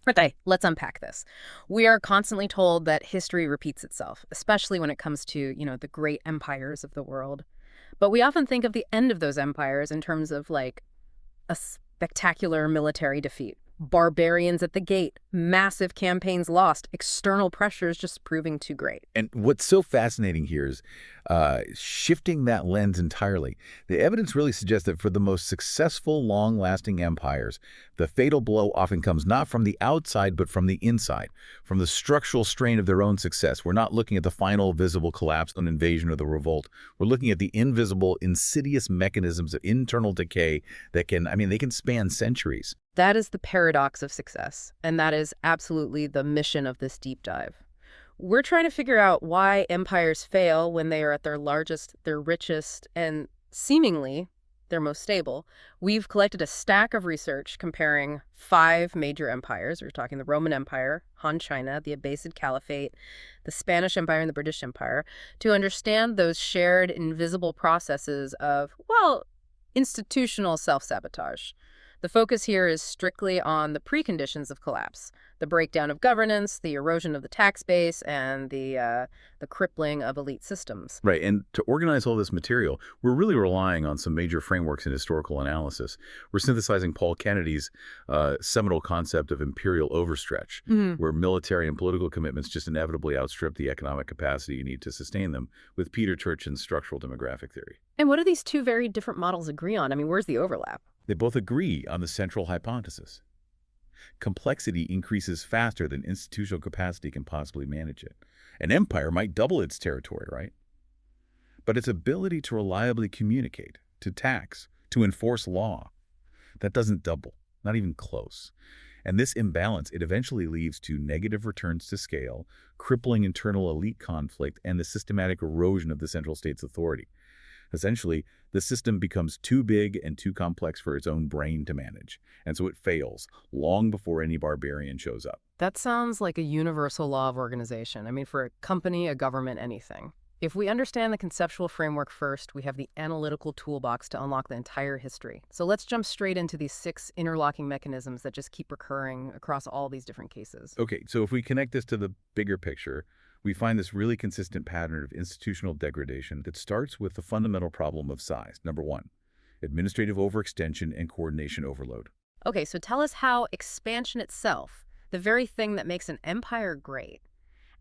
Okay, let's unpack this. We are constantly told that history repeats itself, especially when it comes to, the great empires of the world. But we often think of the end of those empires in terms of like a spectacular military defeat. Barbarians at the gate, massive campaigns lost, external pressures just proving too great. And what's so fascinating here is shifting that lens entirely. The evidence really suggests that for the most successful, long-lasting empires, the fatal blow often comes not from the outside, but from the inside, from the structural strain of their own success. We're not looking at the final visible collapse, an invasion, or the revolt. We're looking at the invisible, insidious mechanisms of internal decay that they can span centuries. That is the paradox of success, and that is absolutely the mission of this deep dive. We're trying to figure out why empires fail when they are at their largest, their richest, and seemingly their most stable. We've collected a stack of research comparing 5 major empires. We're talking the Roman Empire, Han China, the Abbasid Caliphate, the Spanish Empire, and the British Empire, to understand those shared invisible processes of, well, institutional self-sabotage. The focus here is strictly on the preconditions of collapse, the breakdown of governance, the erosion of the tax base, and the crippling of elite systems. Right, and to organize all this material, we're really relying on some major frameworks in historical analysis. We're synthesizing Paul Kennedy's seminal concept of imperial overstretch, where military and political commitments just inevitably outstrip the economic capacity you need to sustain them, with Peter Turchin's structural demographic theory. And what do these two very different models agree on? I mean, where's the overlap? They both agree on the central hypothesis. Complexity increases faster than institutional capacity can possibly manage it. An empire might double its territory, right? But its ability to reliably communicate, to tax, to enforce law, that doesn't double, not even close. And this imbalance, it eventually leads to negative returns to scale, crippling internal elite conflict, and the systematic erosion of the central state's authority. Essentially, the system becomes too big and too complex for its own brain to manage, and so it fails long before any barbarian shows up. That sounds like a universal law of organization. I mean, for a company, a government, anything. If we understand the conceptual framework first, we have the analytical toolbox to unlock the entire history. So let's jump straight into these 6 interlocking mechanisms that just keep recurring across all these different cases. Okay, so if we connect this to the bigger picture, we find this really consistent pattern of institutional degradation that starts with the fundamental problem of size. Number 1, administrative overextension and coordination overload. Okay, so tell us how expansion itself, the very thing that makes an empire great,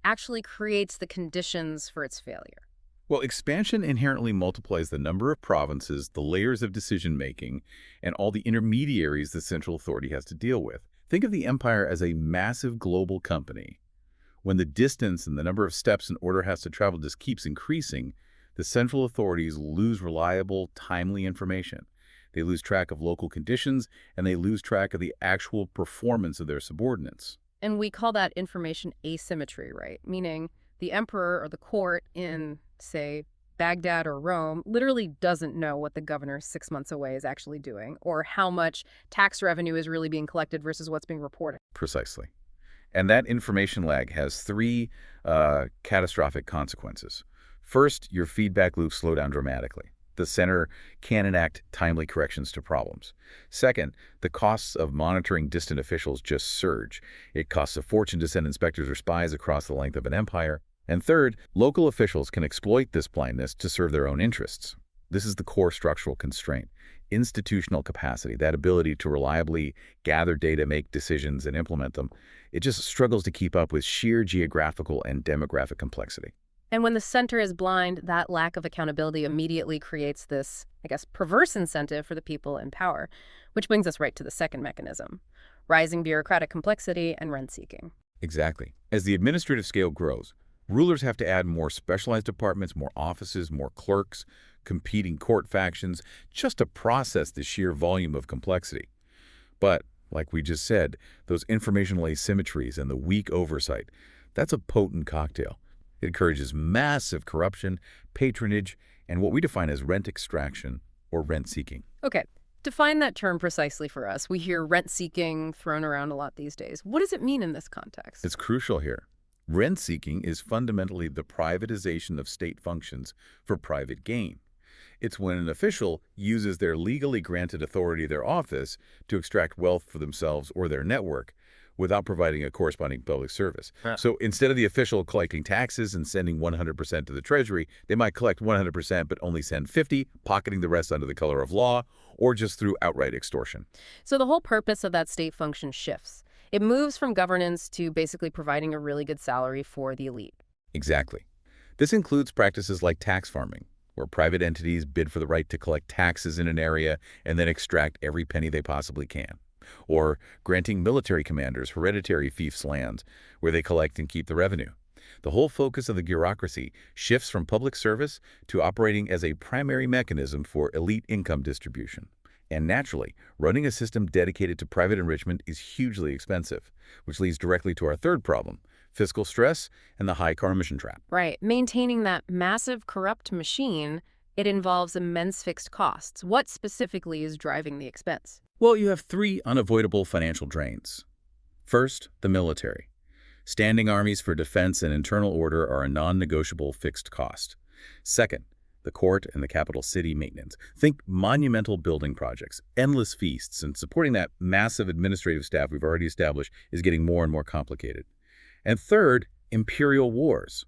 actually creates the conditions for its failure. Well, expansion inherently multiplies the number of provinces, the layers of decision-making, and all the intermediaries the central authority has to deal with. Think of the empire as a massive global company. When the distance and the number of steps an order has to travel just keeps increasing, the central authorities lose reliable, timely information. They lose track of local conditions, and they lose track of the actual performance of their subordinates. And we call that information asymmetry, right? Meaning the emperor or the court in, say, Baghdad or Rome literally doesn't know what the governor 6 months away is actually doing, or how much tax revenue is really being collected versus what's being reported. Precisely. And that information lag has 3 catastrophic consequences. First, your feedback loops slow down dramatically. The center can't enact timely corrections to problems. Second, the costs of monitoring distant officials just surge. It costs a fortune to send inspectors or spies across the length of an empire. And third, local officials can exploit this blindness to serve their own interests. This is the core structural constraint. Institutional capacity, that ability to reliably gather data, make decisions, and implement them, it just struggles to keep up with sheer geographical and demographic complexity. And when the center is blind, that lack of accountability immediately creates this, perverse incentive for the people in power, which brings us right to the second mechanism, rising bureaucratic complexity and rent-seeking. Exactly. As the administrative scale grows, rulers have to add more specialized departments, more offices, more clerks, competing court factions, just to process the sheer volume of complexity. But, like we just said, those informational asymmetries and the weak oversight, that's a potent cocktail. It encourages massive corruption, patronage, and what we define as rent extraction or rent-seeking. Okay, define that term precisely for us. We hear rent-seeking thrown around a lot these days. What does it mean in this context? It's crucial here. Rent-seeking is fundamentally the privatization of state functions for private gain. It's when an official uses their legally granted authority of their office to extract wealth for themselves or their network, without providing a corresponding public service. Yeah. So instead of the official collecting taxes and sending 100% to the Treasury, they might collect 100% but only send 50, pocketing the rest under the color of law, or just through outright extortion. So the whole purpose of that state function shifts. It moves from governance to basically providing a really good salary for the elite. Exactly. This includes practices like tax farming, where private entities bid for the right to collect taxes in an area and then extract every penny they possibly can. Or granting military commanders hereditary fiefs lands, where they collect and keep the revenue. The whole focus of the bureaucracy shifts from public service to operating as a primary mechanism for elite income distribution. And naturally, running a system dedicated to private enrichment is hugely expensive, which leads directly to our third problem: fiscal stress and the high car mission trap. Right. Maintaining that massive corrupt machine, it involves immense fixed costs. What specifically is driving the expense? Well, you have three unavoidable financial drains. First, the military. Standing armies for defense and internal order are a non-negotiable fixed cost. Second, the court and the capital city maintenance. Think monumental building projects, endless feasts, and supporting that massive administrative staff we've already established is getting more and more complicated. And third, imperial wars.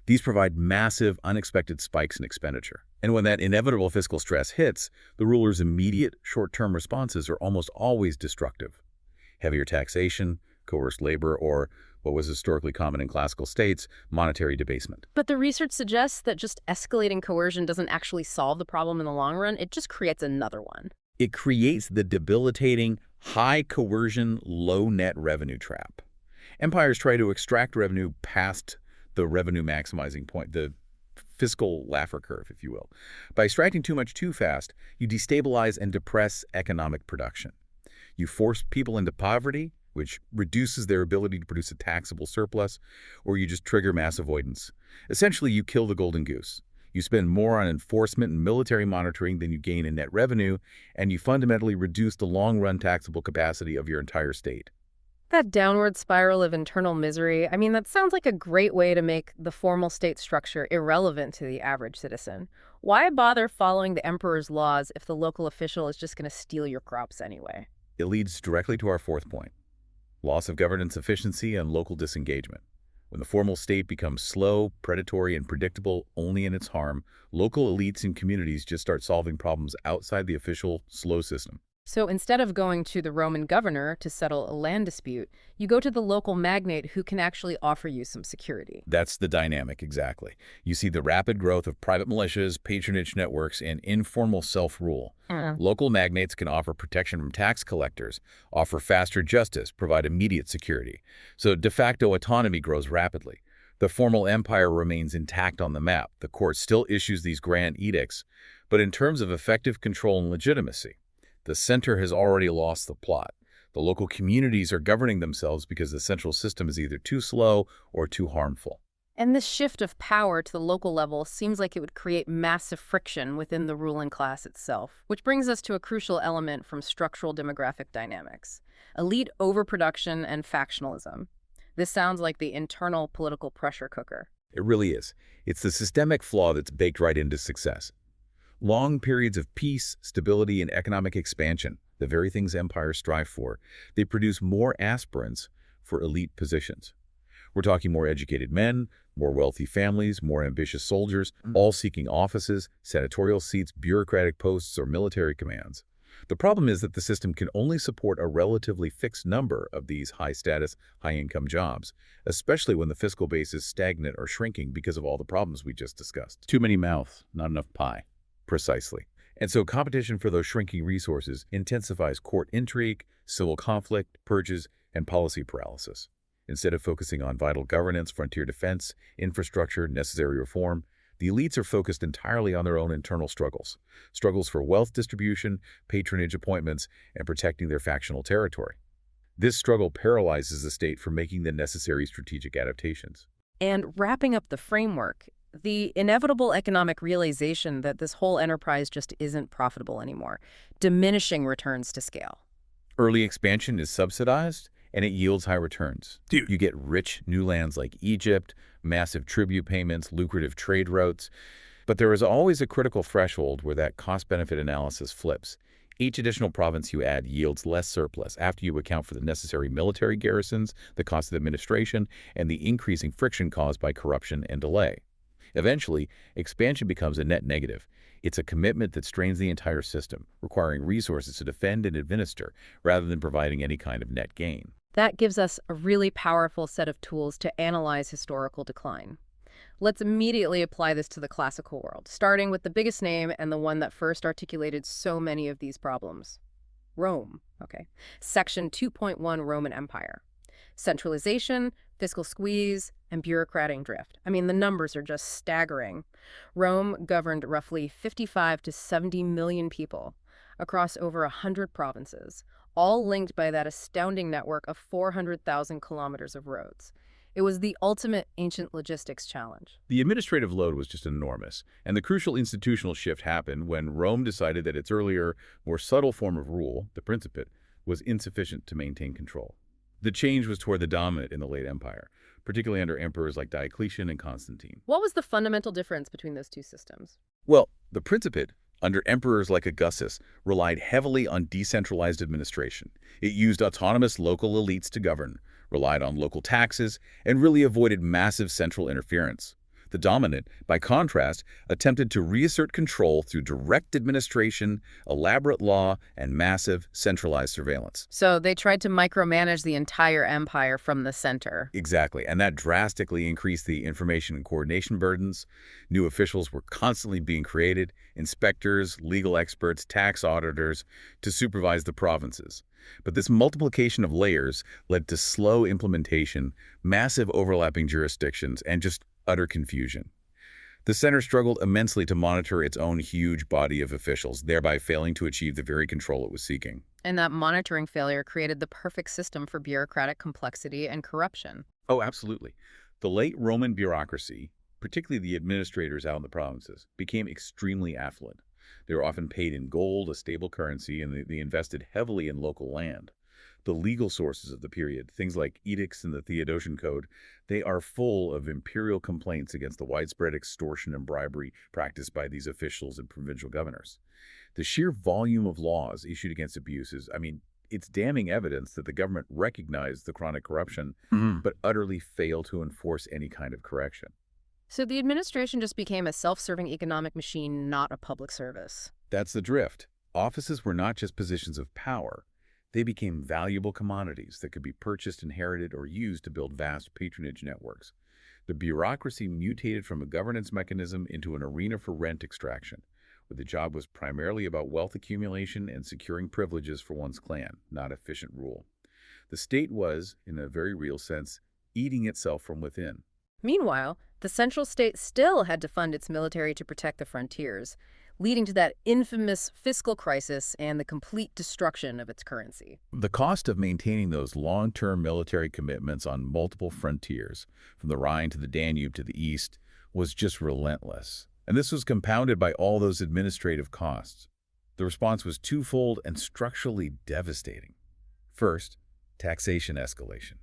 These provide massive, unexpected spikes in expenditure. And when that inevitable fiscal stress hits, the ruler's immediate short-term responses are almost always destructive. Heavier taxation, coerced labor, or, what was historically common in classical states, monetary debasement. But the research suggests that just escalating coercion doesn't actually solve the problem in the long run. It just creates another one. It creates the debilitating, high coercion, low net revenue trap. Empires try to extract revenue past the revenue maximizing point, the fiscal Laffer curve, if you will. By extracting too much too fast, you destabilize and depress economic production. You force people into poverty, which reduces their ability to produce a taxable surplus, or you just trigger mass avoidance. Essentially, you kill the golden goose. You spend more on enforcement and military monitoring than you gain in net revenue, and you fundamentally reduce the long-run taxable capacity of your entire state. That downward spiral of internal misery, I mean, that sounds like a great way to make the formal state structure irrelevant to the average citizen. Why bother following the emperor's laws if the local official is just going to steal your crops anyway? It leads directly to our fourth point: loss of governance efficiency and local disengagement. When the formal state becomes slow, predatory, and predictable only in its harm, local elites and communities just start solving problems outside the official, slow system. So instead of going to the Roman governor to settle a land dispute, you go to the local magnate who can actually offer you some security. That's the dynamic, exactly. You see the rapid growth of private militias, patronage networks, and informal self-rule. Local magnates can offer protection from tax collectors, offer faster justice, provide immediate security. So de facto autonomy grows rapidly. The formal empire remains intact on the map. The court still issues these grand edicts, but in terms of effective control and legitimacy, the center has already lost the plot. The local communities are governing themselves because the central system is either too slow or too harmful. And this shift of power to the local level seems like it would create massive friction within the ruling class itself, which brings us to a crucial element from structural demographic dynamics: elite overproduction and factionalism. This sounds like the internal political pressure cooker. It really is. It's the systemic flaw that's baked right into success. Long periods of peace, stability, and economic expansion, the very things empires strive for, they produce more aspirants for elite positions. We're talking more educated men, more wealthy families, more ambitious soldiers, all seeking offices, senatorial seats, bureaucratic posts, or military commands. The problem is that the system can only support a relatively fixed number of these high-status, high-income jobs, especially when the fiscal base is stagnant or shrinking because of all the problems we just discussed. Too many mouths, not enough pie. Precisely. And so competition for those shrinking resources intensifies court intrigue, civil conflict, purges, and policy paralysis. Instead of focusing on vital governance, frontier defense, infrastructure, necessary reform, the elites are focused entirely on their own internal struggles. Struggles for wealth distribution, patronage appointments, and protecting their factional territory. This struggle paralyzes the state from making the necessary strategic adaptations. And wrapping up the framework, the inevitable economic realization that this whole enterprise just isn't profitable anymore, diminishing returns to scale. Early expansion is subsidized, and it yields high returns. Dude. You get rich new lands like Egypt, massive tribute payments, lucrative trade routes. But there is always a critical threshold where that cost-benefit analysis flips. Each additional province you add yields less surplus after you account for the necessary military garrisons, the cost of administration, and the increasing friction caused by corruption and delay. Eventually, expansion becomes a net negative. It's a commitment that strains the entire system, requiring resources to defend and administer rather than providing any kind of net gain. That gives us a really powerful set of tools to analyze historical decline. Let's immediately apply this to the classical world, starting with the biggest name and the one that first articulated so many of these problems. Rome. Okay. Section 2.1 Roman Empire. Centralization, fiscal squeeze, and bureaucratic drift. I mean, the numbers are just staggering. Rome governed roughly 55 to 70 million people across over 100 provinces, all linked by that astounding network of 400,000 kilometers of roads. It was the ultimate ancient logistics challenge. The administrative load was just enormous, and the crucial institutional shift happened when Rome decided that its earlier, more subtle form of rule, the Principate, was insufficient to maintain control. The change was toward the dominant in the late empire, particularly under emperors like Diocletian and Constantine. What was the fundamental difference between those two systems? Well, the Principate, under emperors like Augustus, relied heavily on decentralized administration. It used autonomous local elites to govern, relied on local taxes, and really avoided massive central interference. The dominant, by contrast, attempted to reassert control through direct administration, elaborate law, and massive centralized surveillance. So they tried to micromanage the entire empire from the center. Exactly, and that drastically increased the information and coordination burdens. New officials were constantly being created, inspectors, legal experts, tax auditors, to supervise the provinces. But this multiplication of layers led to slow implementation, massive overlapping jurisdictions, and just utter confusion. The center struggled immensely to monitor its own huge body of officials, thereby failing to achieve the very control it was seeking. And that monitoring failure created the perfect system for bureaucratic complexity and corruption. Oh, absolutely. The late Roman bureaucracy, particularly the administrators out in the provinces, became extremely affluent. They were often paid in gold, a stable currency, and they invested heavily in local land. The legal sources of the period, things like edicts in the Theodosian Code, they are full of imperial complaints against the widespread extortion and bribery practiced by these officials and provincial governors. The sheer volume of laws issued against abuses, it's damning evidence that the government recognized the chronic corruption, but utterly failed to enforce any kind of correction. So the administration just became a self-serving economic machine, not a public service. That's the drift. Offices were not just positions of power. They became valuable commodities that could be purchased, inherited, or used to build vast patronage networks. The bureaucracy mutated from a governance mechanism into an arena for rent extraction, where the job was primarily about wealth accumulation and securing privileges for one's clan, not efficient rule. The state was, in a very real sense, eating itself from within. Meanwhile, the central state still had to fund its military to protect the frontiers, leading to that infamous fiscal crisis and the complete destruction of its currency. The cost of maintaining those long-term military commitments on multiple frontiers, from the Rhine to the Danube to the east, was just relentless. And this was compounded by all those administrative costs. The response was twofold and structurally devastating. First, taxation escalation.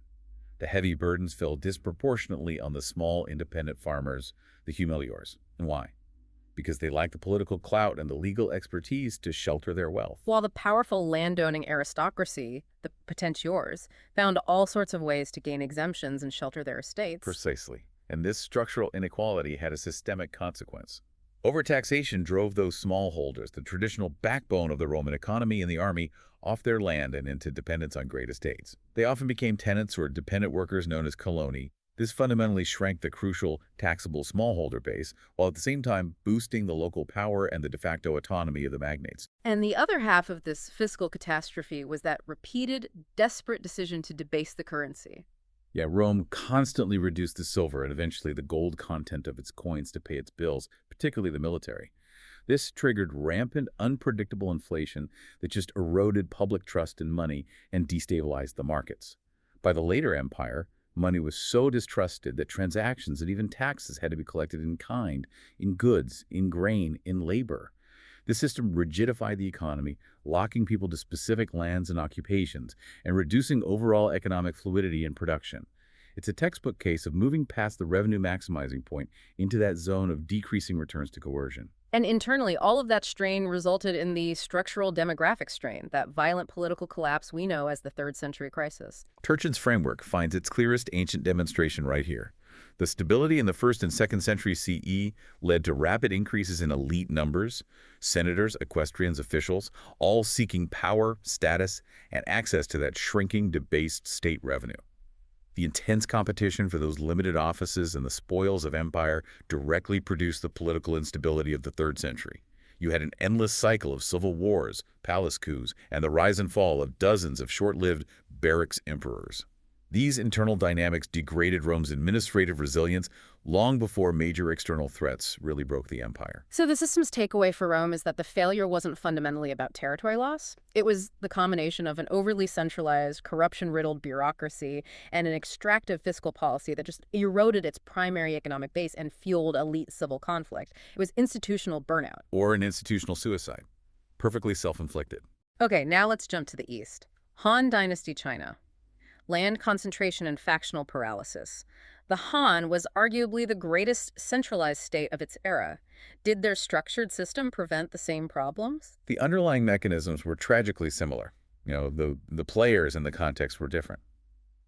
The heavy burdens fell disproportionately on the small independent farmers, the humiliores. And why? Because they lacked the political clout and the legal expertise to shelter their wealth. While the powerful landowning aristocracy, the potentiores, found all sorts of ways to gain exemptions and shelter their estates. Precisely. And this structural inequality had a systemic consequence. Overtaxation drove those smallholders, the traditional backbone of the Roman economy and the army, off their land and into dependence on great estates. They often became tenants or dependent workers known as coloni. This fundamentally shrank the crucial taxable smallholder base, while at the same time boosting the local power and the de facto autonomy of the magnates. And the other half of this fiscal catastrophe was that repeated, desperate decision to debase the currency. Yeah, Rome constantly reduced the silver and eventually the gold content of its coins to pay its bills, particularly the military. This triggered rampant, unpredictable inflation that just eroded public trust in money and destabilized the markets. By the later empire, money was so distrusted that transactions and even taxes had to be collected in kind, in goods, in grain, in labor. This system rigidified the economy, locking people to specific lands and occupations, and reducing overall economic fluidity and production. It's a textbook case of moving past the revenue maximizing point into that zone of decreasing returns to coercion. And internally, all of that strain resulted in the structural demographic strain, that violent political collapse we know as the Third Century Crisis. Turchin's framework finds its clearest ancient demonstration right here. The stability in the 1st and 2nd century CE led to rapid increases in elite numbers, senators, equestrians, officials, all seeking power, status, and access to that shrinking, debased state revenue. The intense competition for those limited offices and the spoils of empire directly produced the political instability of the 3rd century. You had an endless cycle of civil wars, palace coups, and the rise and fall of dozens of short-lived barracks emperors. These internal dynamics degraded Rome's administrative resilience long before major external threats really broke the empire. So the system's takeaway for Rome is that the failure wasn't fundamentally about territory loss. It was the combination of an overly centralized, corruption-riddled bureaucracy and an extractive fiscal policy that just eroded its primary economic base and fueled elite civil conflict. It was institutional burnout. Or an institutional suicide, perfectly self-inflicted. Okay, now let's jump to the east. Han Dynasty China. Land concentration and factional paralysis. The Han was arguably the greatest centralized state of its era. Did their structured system prevent the same problems? The underlying mechanisms were tragically similar. The players in the context were different.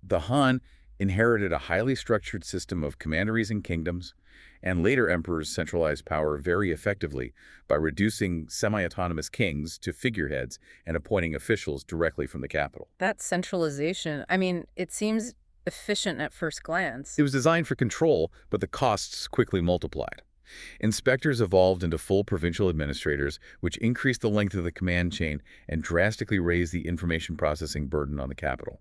The Han inherited a highly structured system of commanderies and kingdoms, and later emperors centralized power very effectively by reducing semi-autonomous kings to figureheads and appointing officials directly from the capital. That centralization, I mean, it seems efficient at first glance. It was designed for control, but the costs quickly multiplied. Inspectors evolved into full provincial administrators, which increased the length of the command chain and drastically raised the information processing burden on the capital.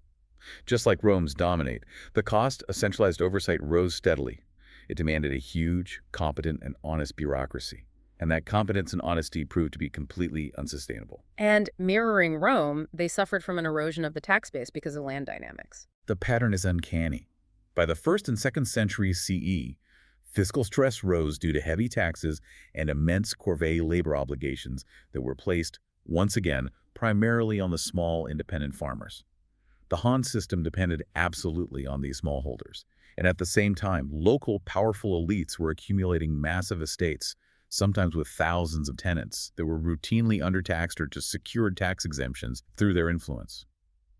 Just like Rome's dominate, the cost of centralized oversight rose steadily. It demanded a huge, competent, and honest bureaucracy. And that competence and honesty proved to be completely unsustainable. And mirroring Rome, they suffered from an erosion of the tax base because of land dynamics. The pattern is uncanny. By the 1st and 2nd centuries CE, fiscal stress rose due to heavy taxes and immense corvée labor obligations that were placed, once again, primarily on the small independent farmers. The Han system depended absolutely on these smallholders. And at the same time, local powerful elites were accumulating massive estates, sometimes with thousands of tenants, that were routinely undertaxed or just secured tax exemptions through their influence.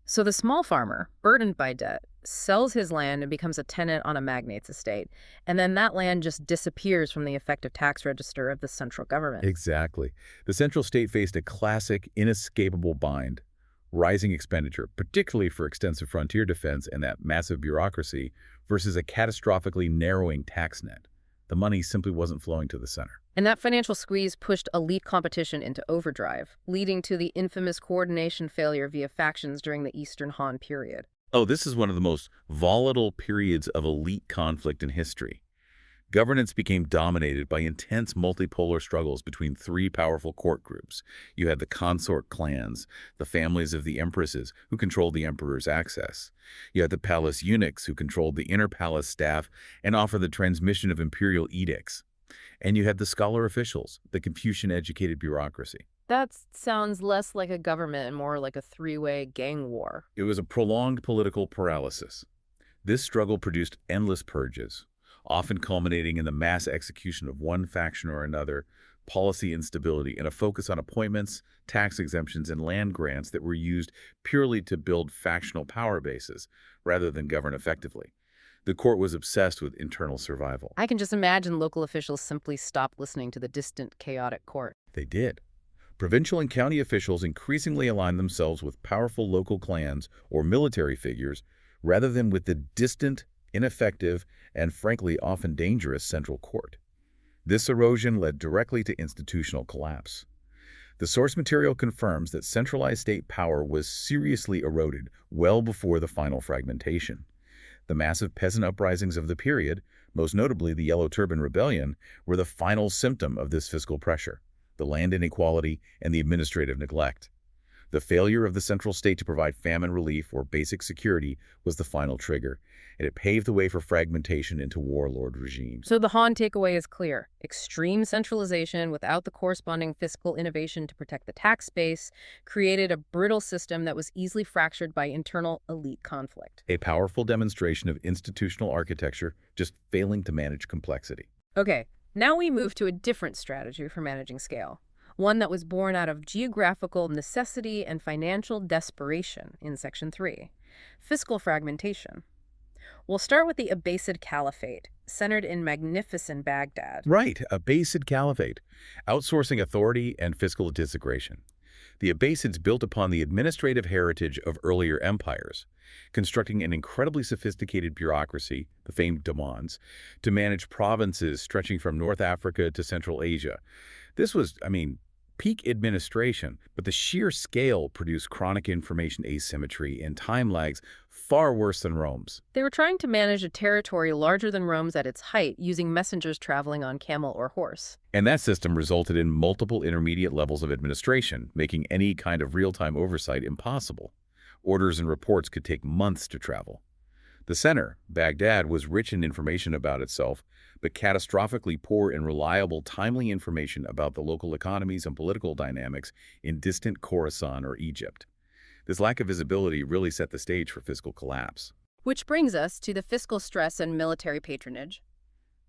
So the small farmer, burdened by debt, sells his land and becomes a tenant on a magnate's estate. And then that land just disappears from the effective tax register of the central government. Exactly. The central state faced a classic, inescapable bind. Rising expenditure, particularly for extensive frontier defense and that massive bureaucracy, versus a catastrophically narrowing tax net. The money simply wasn't flowing to the center. And that financial squeeze pushed elite competition into overdrive, leading to the infamous coordination failure via factions during the Eastern Han period. Oh, this is one of the most volatile periods of elite conflict in history. Governance became dominated by intense multipolar struggles between 3 powerful court groups. You had the consort clans, the families of the empresses who controlled the emperor's access. You had the palace eunuchs who controlled the inner palace staff and offered the transmission of imperial edicts. And you had the scholar officials, the Confucian-educated bureaucracy. That sounds less like a government and more like a 3-way gang war. It was a prolonged political paralysis. This struggle produced endless purges, often culminating in the mass execution of one faction or another, policy instability, and a focus on appointments, tax exemptions, and land grants that were used purely to build factional power bases rather than govern effectively. The court was obsessed with internal survival. I can just imagine local officials simply stopped listening to the distant, chaotic court. They did. Provincial and county officials increasingly aligned themselves with powerful local clans or military figures rather than with the distant, ineffective, and frankly often dangerous central court. This erosion led directly to institutional collapse. The source material confirms that centralized state power was seriously eroded well before the final fragmentation. The massive peasant uprisings of the period, most notably the Yellow Turban Rebellion, were the final symptom of this fiscal pressure, the land inequality, and the administrative neglect. The failure of the central state to provide famine relief or basic security was the final trigger, and it paved the way for fragmentation into warlord regimes. So the Han takeaway is clear. Extreme centralization without the corresponding fiscal innovation to protect the tax base created a brittle system that was easily fractured by internal elite conflict. A powerful demonstration of institutional architecture just failing to manage complexity. Okay, Now we move to a different strategy for managing scale, one that was born out of geographical necessity and financial desperation in Section 3, fiscal fragmentation. We'll start with the Abbasid Caliphate, centered in magnificent Baghdad. Right, a Abbasid caliphate, outsourcing authority and fiscal disintegration. The Abbasids built upon the administrative heritage of earlier empires, constructing an incredibly sophisticated bureaucracy, the famed demans, to manage provinces stretching from North Africa to Central Asia. This was, peak administration, but the sheer scale produced chronic information asymmetry and time lags far worse than Rome's. They were trying to manage a territory larger than Rome's at its height using messengers traveling on camel or horse. And that system resulted in multiple intermediate levels of administration, making any kind of real-time oversight impossible. Orders and reports could take months to travel. The center, Baghdad, was rich in information about itself, but catastrophically poor in reliable, timely information about the local economies and political dynamics in distant Khorasan or Egypt. This lack of visibility really set the stage for fiscal collapse. Which brings us to the fiscal stress and military patronage.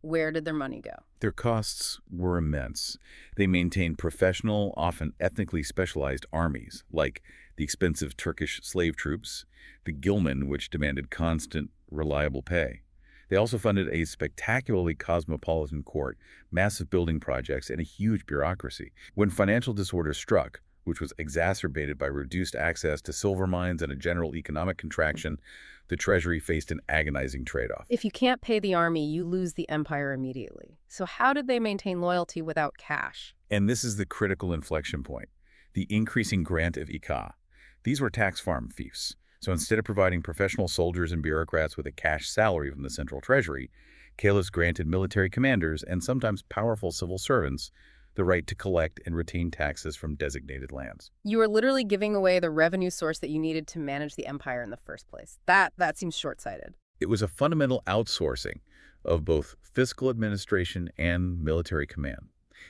Where did their money go? Their costs were immense. They maintained professional, often ethnically specialized armies, like the expensive Turkish slave troops, the Ghilman, which demanded constant, reliable pay. They also funded a spectacularly cosmopolitan court, massive building projects, and a huge bureaucracy. When financial disorder struck, which was exacerbated by reduced access to silver mines and a general economic contraction, the Treasury faced an agonizing trade-off. If you can't pay the army, you lose the empire immediately. So how did they maintain loyalty without cash? And this is the critical inflection point, the increasing grant of ikah. These were tax farm fiefs. So instead of providing professional soldiers and bureaucrats with a cash salary from the central treasury, caliphs granted military commanders and sometimes powerful civil servants the right to collect and retain taxes from designated lands. You were literally giving away the revenue source that you needed to manage the empire in the first place. That seems short-sighted. It was a fundamental outsourcing of both fiscal administration and military command.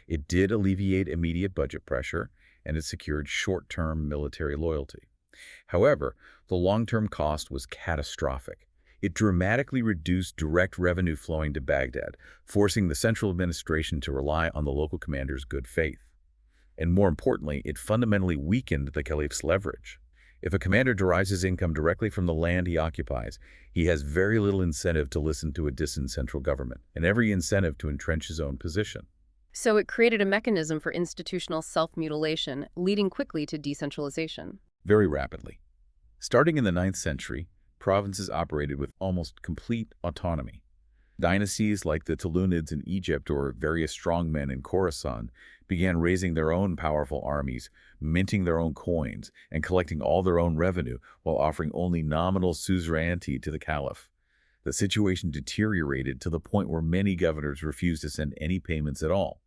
It did alleviate immediate budget pressure, and it secured short-term military loyalty. However, the long-term cost was catastrophic. It dramatically reduced direct revenue flowing to Baghdad, forcing the central administration to rely on the local commander's good faith. And more importantly, it fundamentally weakened the caliph's leverage. If a commander derives his income directly from the land he occupies, he has very little incentive to listen to a distant central government, and every incentive to entrench his own position. So it created a mechanism for institutional self-mutilation, leading quickly to decentralization. Very rapidly. Starting in the 9th century, provinces operated with almost complete autonomy. Dynasties like the Tulunids in Egypt or various strongmen in Khorasan began raising their own powerful armies, minting their own coins, and collecting all their own revenue while offering only nominal suzerainty to the caliph. The situation deteriorated to the point where many governors refused to send any payments at all.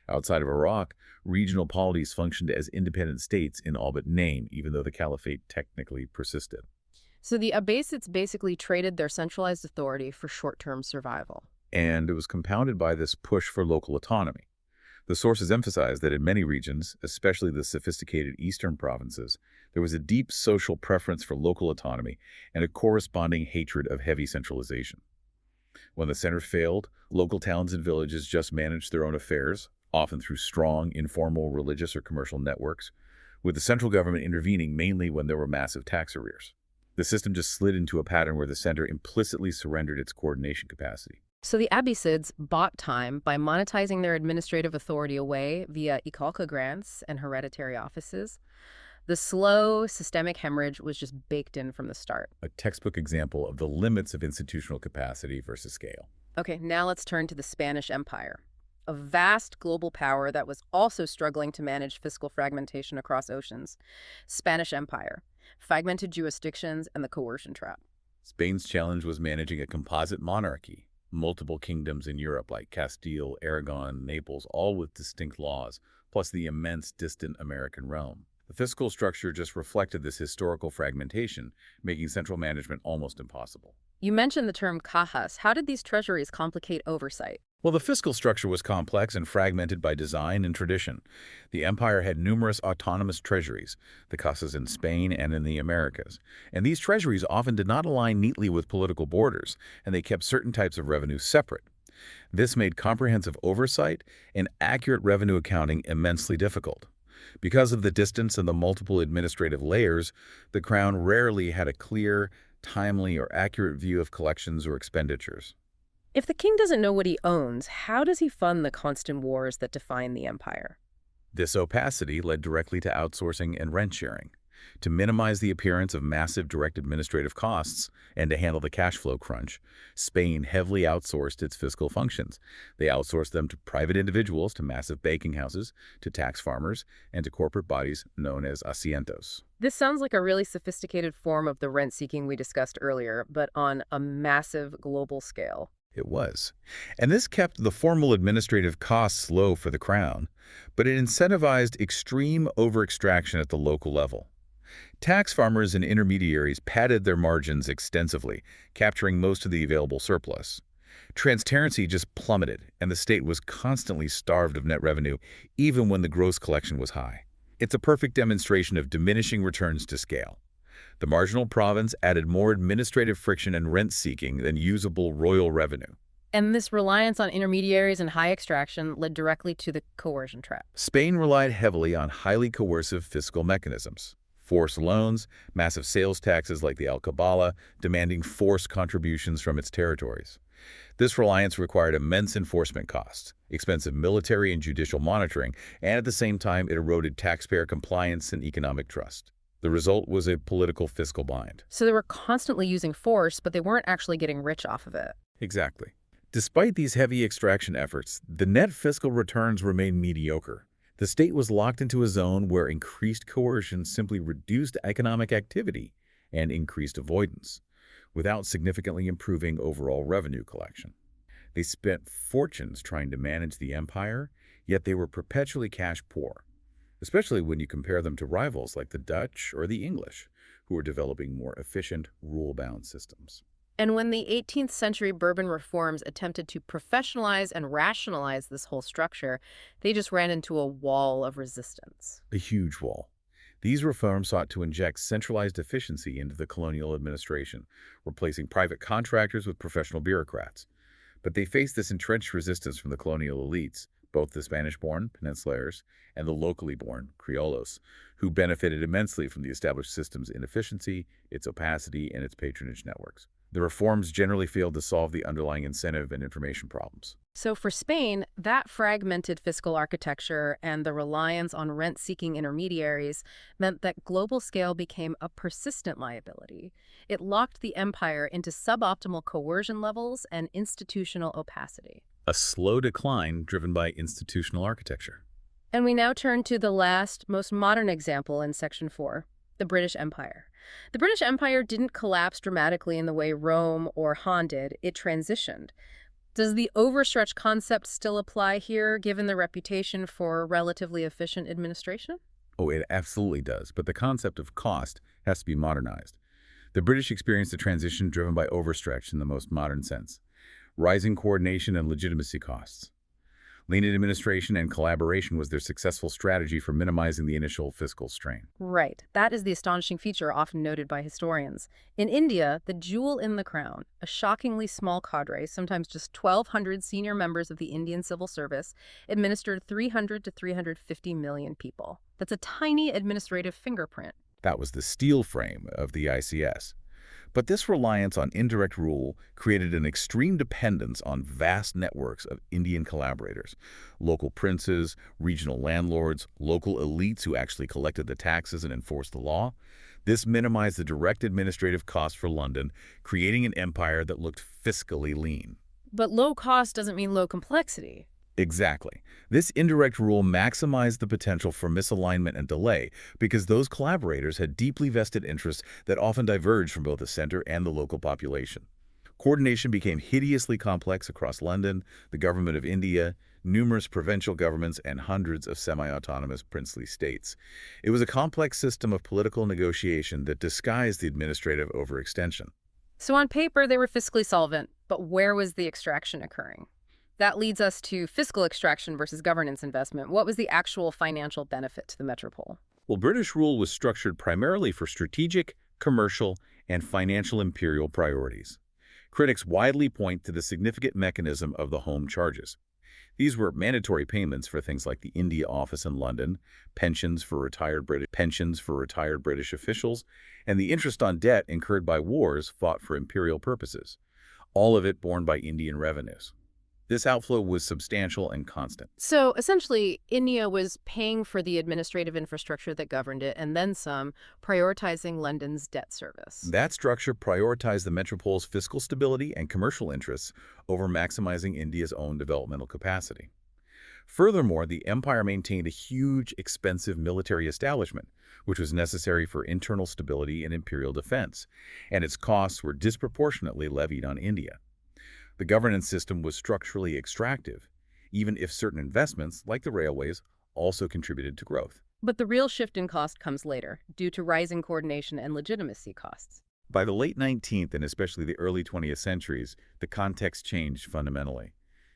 Outside of Iraq, regional polities functioned as independent states in all but name, even though the caliphate technically persisted. So the Abbasids basically traded their centralized authority for short-term survival. And it was compounded by this push for local autonomy. The sources emphasize that in many regions, especially the sophisticated eastern provinces, there was a deep social preference for local autonomy and a corresponding hatred of heavy centralization. When the center failed, local towns and villages just managed their own affairs, often through strong, informal religious or commercial networks, with the central government intervening mainly when there were massive tax arrears. The system just slid into a pattern where the center implicitly surrendered its coordination capacity. So the Abbasids bought time by monetizing their administrative authority away via ikalka grants and hereditary offices. The slow, systemic hemorrhage was just baked in from the start. A textbook example of the limits of institutional capacity versus scale. Okay, now let's turn to the Spanish Empire, a vast global power that was also struggling to manage fiscal fragmentation across oceans. Spanish Empire, fragmented jurisdictions, and the coercion trap. Spain's challenge was managing a composite monarchy, multiple kingdoms in Europe like Castile, Aragon, Naples, all with distinct laws, plus the immense distant American realm. The fiscal structure just reflected this historical fragmentation, making central management almost impossible. You mentioned the term cajas. How did these treasuries complicate oversight? Well, the fiscal structure was complex and fragmented by design and tradition. The empire had numerous autonomous treasuries, the casas in Spain and in the Americas. And these treasuries often did not align neatly with political borders, and they kept certain types of revenue separate. This made comprehensive oversight and accurate revenue accounting immensely difficult. Because of the distance and the multiple administrative layers, the Crown rarely had a clear, timely, or accurate view of collections or expenditures. If the king doesn't know what he owns, how does he fund the constant wars that define the empire? This opacity led directly to outsourcing and rent sharing. To minimize the appearance of massive direct administrative costs and to handle the cash flow crunch, Spain heavily outsourced its fiscal functions. They outsourced them to private individuals, to massive banking houses, to tax farmers, and to corporate bodies known as asientos. This sounds like a really sophisticated form of the rent-seeking we discussed earlier, but on a massive global scale. It was. And this kept the formal administrative costs low for the crown, but it incentivized extreme over-extraction at the local level. Tax farmers and intermediaries padded their margins extensively, capturing most of the available surplus. Transparency just plummeted, and the state was constantly starved of net revenue, even when the gross collection was high. It's a perfect demonstration of diminishing returns to scale. The marginal province added more administrative friction and rent-seeking than usable royal revenue. And this reliance on intermediaries and high extraction led directly to the coercion trap. Spain relied heavily on highly coercive fiscal mechanisms. Forced loans, massive sales taxes like the alcabala, demanding forced contributions from its territories. This reliance required immense enforcement costs, expensive military and judicial monitoring, and at the same time it eroded taxpayer compliance and economic trust. The result was a political fiscal bind. So they were constantly using force, but they weren't actually getting rich off of it. Exactly. Despite these heavy extraction efforts, the net fiscal returns remained mediocre. The state was locked into a zone where increased coercion simply reduced economic activity and increased avoidance, without significantly improving overall revenue collection. They spent fortunes trying to manage the empire, yet they were perpetually cash poor, especially when you compare them to rivals like the Dutch or the English, who were developing more efficient, rule-bound systems. And when the 18th century Bourbon reforms attempted to professionalize and rationalize this whole structure, they just ran into a wall of resistance. A huge wall. These reforms sought to inject centralized efficiency into the colonial administration, replacing private contractors with professional bureaucrats. But they faced this entrenched resistance from the colonial elites, both the Spanish-born Peninsulares and the locally born Criollos, who benefited immensely from the established system's inefficiency, its opacity, and its patronage networks. The reforms generally failed to solve the underlying incentive and information problems. So for Spain, that fragmented fiscal architecture and the reliance on rent-seeking intermediaries meant that global scale became a persistent liability. It locked the empire into suboptimal coercion levels and institutional opacity. A slow decline driven by institutional architecture. And we now turn to the last, most modern example in Section 4, the British Empire. The British Empire didn't collapse dramatically in the way Rome or Han did. It transitioned. Does the overstretch concept still apply here, given the reputation for relatively efficient administration? Oh, it absolutely does, but the concept of cost has to be modernized. The British experienced a transition driven by overstretch in the most modern sense. Rising coordination and legitimacy costs. Lean administration and collaboration was their successful strategy for minimizing the initial fiscal strain. Right. That is the astonishing feature often noted by historians. In India, the jewel in the crown, a shockingly small cadre, sometimes just 1,200 senior members of the Indian civil service, administered 300 to 350 million people. That's a tiny administrative fingerprint. That was the steel frame of the ICS. But this reliance on indirect rule created an extreme dependence on vast networks of Indian collaborators, local princes, regional landlords, local elites who actually collected the taxes and enforced the law. This minimized the direct administrative costs for London, creating an empire that looked fiscally lean. But low cost doesn't mean low complexity. Exactly. This indirect rule maximized the potential for misalignment and delay because those collaborators had deeply vested interests that often diverged from both the center and the local population. Coordination became hideously complex across London, the government of India, numerous provincial governments, and hundreds of semi-autonomous princely states. It was a complex system of political negotiation that disguised the administrative overextension. So on paper, they were fiscally solvent, but where was the extraction occurring? That leads us to fiscal extraction versus governance investment. What was the actual financial benefit to the metropole? Well, British rule was structured primarily for strategic, commercial, and financial imperial priorities. Critics widely point to the significant mechanism of the home charges. These were mandatory payments for things like the India office in London, pensions for retired British officials, and the interest on debt incurred by wars fought for imperial purposes, all of it borne by Indian revenues. This outflow was substantial and constant. So essentially, India was paying for the administrative infrastructure that governed it, and then some, prioritizing London's debt service. That structure prioritized the metropole's fiscal stability and commercial interests over maximizing India's own developmental capacity. Furthermore, the empire maintained a huge, expensive military establishment, which was necessary for internal stability and imperial defense, and its costs were disproportionately levied on India. The governance system was structurally extractive, even if certain investments, like the railways, also contributed to growth. But the real shift in cost comes later, due to rising coordination and legitimacy costs. By the late 19th and especially the early 20th centuries, the context changed fundamentally.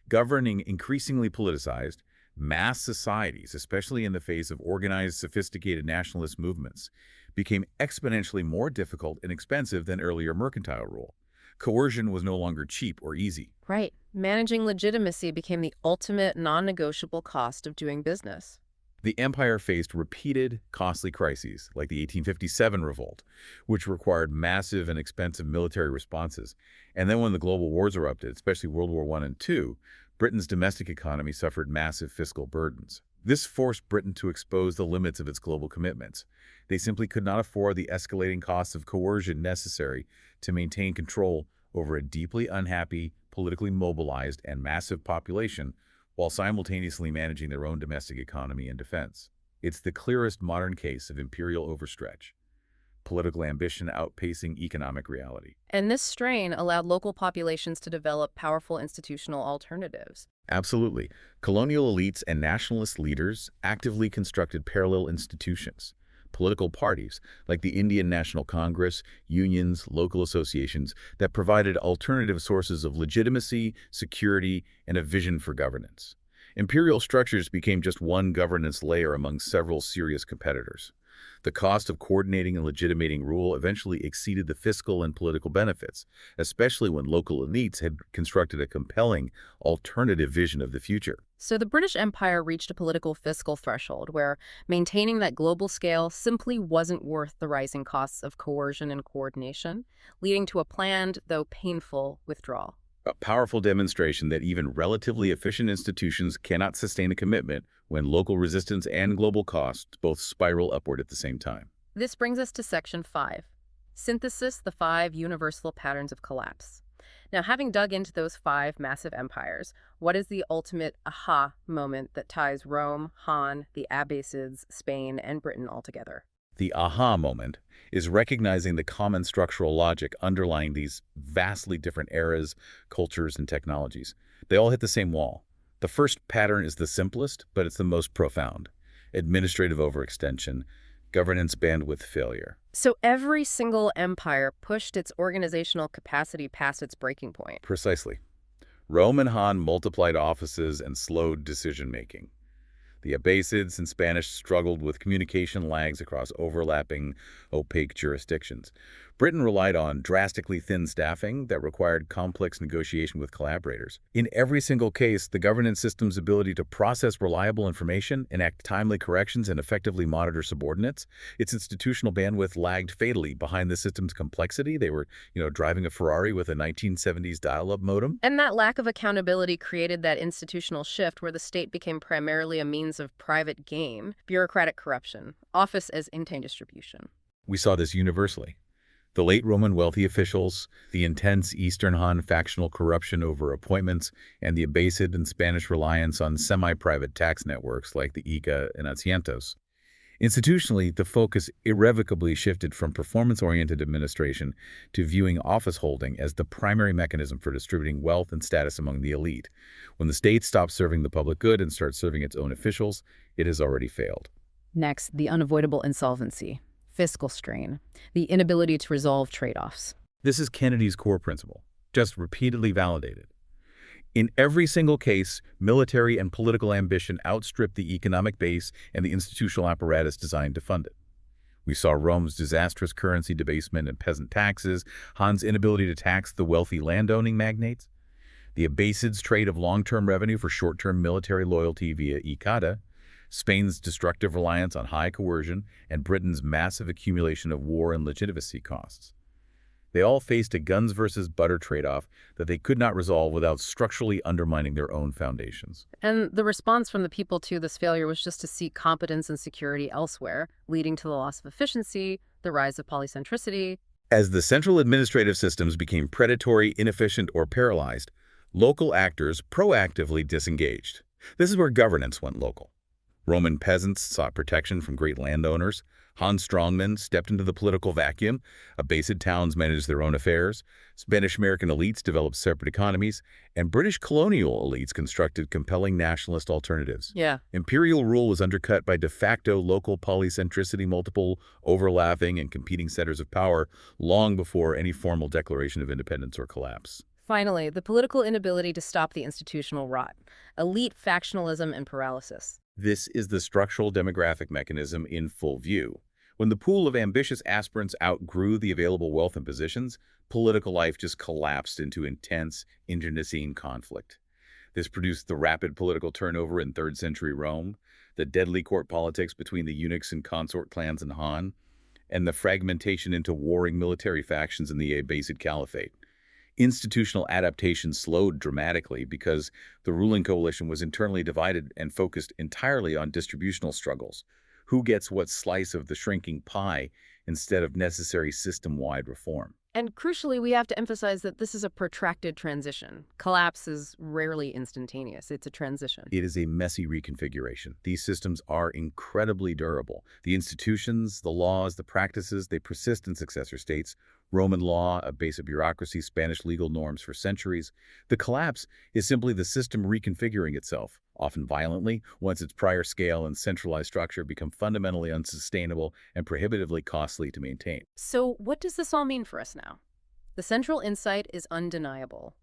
Governing increasingly politicized, mass societies, especially in the face of organized, sophisticated nationalist movements, became exponentially more difficult and expensive than earlier mercantile rule. Coercion was no longer cheap or easy. Right. Managing legitimacy became the ultimate non-negotiable cost of doing business. The empire faced repeated, costly crises, like the 1857 revolt, which required massive and expensive military responses. And then when the global wars erupted, especially World War I and II, Britain's domestic economy suffered massive fiscal burdens. This forced Britain to expose the limits of its global commitments. They simply could not afford the escalating costs of coercion necessary to maintain control over a deeply unhappy, politically mobilized, and massive population while simultaneously managing their own domestic economy and defense. It's the clearest modern case of imperial overstretch, political ambition outpacing economic reality. And this strain allowed local populations to develop powerful institutional alternatives. Absolutely. Colonial elites and nationalist leaders actively constructed parallel institutions. Political parties, like the Indian National Congress, unions, local associations, that provided alternative sources of legitimacy, security, and a vision for governance. Imperial structures became just one governance layer among several serious competitors. The cost of coordinating and legitimating rule eventually exceeded the fiscal and political benefits, especially when local elites had constructed a compelling, alternative vision of the future. So the British Empire reached a political fiscal threshold where maintaining that global scale simply wasn't worth the rising costs of coercion and coordination, leading to a planned, though painful, withdrawal. A powerful demonstration that even relatively efficient institutions cannot sustain a commitment when local resistance and global costs both spiral upward at the same time. This brings us to Section 5, Synthesis, the 5 Universal Patterns of Collapse. Now, having dug into those 5 massive empires, what is the ultimate aha moment that ties Rome, Han, the Abbasids, Spain, and Britain all together? The aha moment is recognizing the common structural logic underlying these vastly different eras, cultures, and technologies. They all hit the same wall. The first pattern is the simplest, but it's the most profound. Administrative overextension, governance bandwidth failure. So every single empire pushed its organizational capacity past its breaking point. Precisely. Rome and Han multiplied offices and slowed decision-making. The Abbasids and Spanish struggled with communication lags across overlapping, opaque jurisdictions. Britain relied on drastically thin staffing that required complex negotiation with collaborators. In every single case, the governance system's ability to process reliable information, enact timely corrections, and effectively monitor subordinates, its institutional bandwidth lagged fatally behind the system's complexity. They were, driving a Ferrari with a 1970s dial-up modem. And that lack of accountability created that institutional shift where the state became primarily a means of private gain, bureaucratic corruption, office as intent distribution. We saw this universally. The late Roman wealthy officials, the intense Eastern Han factional corruption over appointments, and the Abbasid and Spanish reliance on semi-private tax networks like the ICA and Haciendos. Institutionally, the focus irrevocably shifted from performance-oriented administration to viewing office holding as the primary mechanism for distributing wealth and status among the elite. When the state stops serving the public good and starts serving its own officials, it has already failed. Next, the unavoidable insolvency. Fiscal strain, the inability to resolve trade-offs. This is Kennedy's core principle, just repeatedly validated. In every single case, military and political ambition outstripped the economic base and the institutional apparatus designed to fund it. We saw Rome's disastrous currency debasement and peasant taxes, Han's inability to tax the wealthy landowning magnates, the Abbasids' trade of long-term revenue for short-term military loyalty via Ikada, Spain's destructive reliance on high coercion, and Britain's massive accumulation of war and legitimacy costs. They all faced a guns versus butter trade-off that they could not resolve without structurally undermining their own foundations. And the response from the people to this failure was just to seek competence and security elsewhere, leading to the loss of efficiency, the rise of polycentricity. As the central administrative systems became predatory, inefficient, or paralyzed, local actors proactively disengaged. This is where governance went local. Roman peasants sought protection from great landowners. Han strongmen stepped into the political vacuum. Abbasid towns managed their own affairs. Spanish-American elites developed separate economies. And British colonial elites constructed compelling nationalist alternatives. Yeah. Imperial rule was undercut by de facto local polycentricity, multiple overlapping and competing centers of power long before any formal declaration of independence or collapse. Finally, the political inability to stop the institutional rot, elite factionalism and paralysis. This is the structural demographic mechanism in full view. When the pool of ambitious aspirants outgrew the available wealth and positions, political life just collapsed into intense, internecine conflict. This produced the rapid political turnover in 3rd century Rome, the deadly court politics between the eunuchs and consort clans in Han, and the fragmentation into warring military factions in the Abbasid Caliphate. Institutional adaptation slowed dramatically because the ruling coalition was internally divided and focused entirely on distributional struggles. Who gets what slice of the shrinking pie instead of necessary system-wide reform? And crucially, we have to emphasize that this is a protracted transition. Collapse is rarely instantaneous. It's a transition. It is a messy reconfiguration. These systems are incredibly durable. The institutions, the laws, the practices, they persist in successor states. Roman law, a base of bureaucracy, Spanish legal norms for centuries. The collapse is simply the system reconfiguring itself, often violently, once its prior scale and centralized structure become fundamentally unsustainable and prohibitively costly to maintain. So what does this all mean for us now? The central insight is undeniable.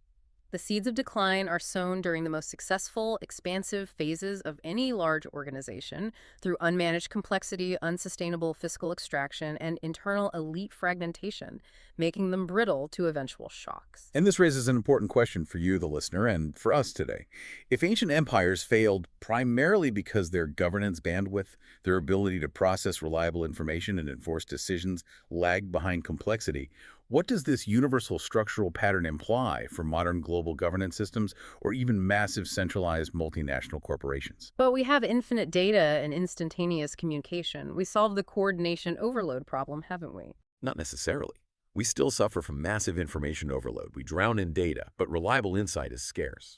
The seeds of decline are sown during the most successful, expansive phases of any large organization through unmanaged complexity, unsustainable fiscal extraction, and internal elite fragmentation, making them brittle to eventual shocks. And this raises an important question for you, the listener, and for us today. If ancient empires failed primarily because their governance bandwidth, their ability to process reliable information and enforce decisions lagged behind complexity, what does this universal structural pattern imply for modern global governance systems or even massive centralized multinational corporations? But we have infinite data and instantaneous communication. We solved the coordination overload problem, haven't we? Not necessarily. We still suffer from massive information overload. We drown in data, but reliable insight is scarce.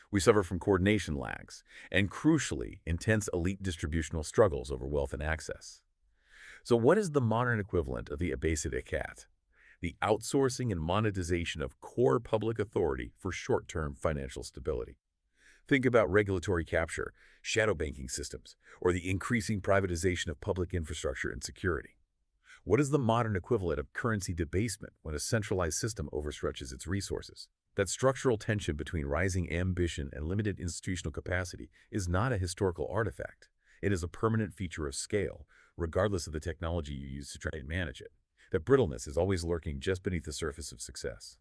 We suffer from coordination lags, and crucially, intense elite distributional struggles over wealth and access. So what is the modern equivalent of the Abbasid Ikat? The outsourcing and monetization of core public authority for short-term financial stability. Think about regulatory capture, shadow banking systems, or the increasing privatization of public infrastructure and security. What is the modern equivalent of currency debasement when a centralized system overstretches its resources? That structural tension between rising ambition and limited institutional capacity is not a historical artifact. It is a permanent feature of scale, regardless of the technology you use to try and manage it. That brittleness is always lurking just beneath the surface of success.